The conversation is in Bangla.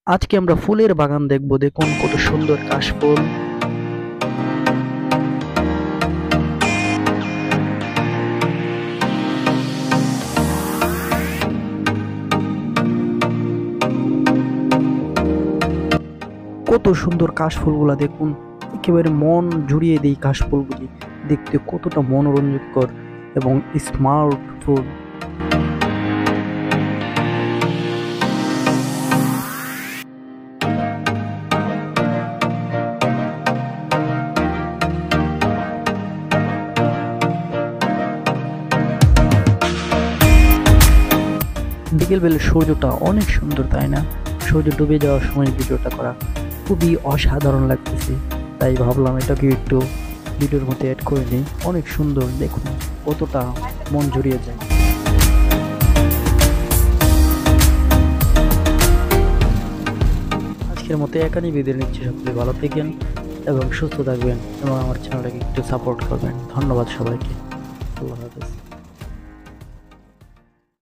আজকে আমরা ফুলের বাগান দেখব। দেখুন কত সুন্দর কাশফুল। কত সুন্দর কাশফুলগুলা দেখুন, একেবারে মন জুড়িয়ে দেই কাশফুলগুলি। দেখতে কতটা মনোরঞ্জকর এবং স্মার্ট ফুল। বিকেলবেলা সূর্যটা অনেক সুন্দর, তাই না? সূর্য ডুবে যাওয়ার সময় ভিডিওটা করা খুবই অসাধারণ লাগতেছে, তাই ভাবলাম এটাকে একটু ভিডিওর মধ্যে অ্যাড করে নিই। অনেক সুন্দর, দেখুন কতটা মন জুড়িয়ে যায়। আজকের মতো এখানেই বিদায় নিচ্ছি। সকলে ভালো থাকেন এবং সুস্থ থাকবেন এবং আমার চ্যানেলটাকে একটু সাপোর্ট করবেন। ধন্যবাদ সবাইকে। আল্লাহ হাফেজ।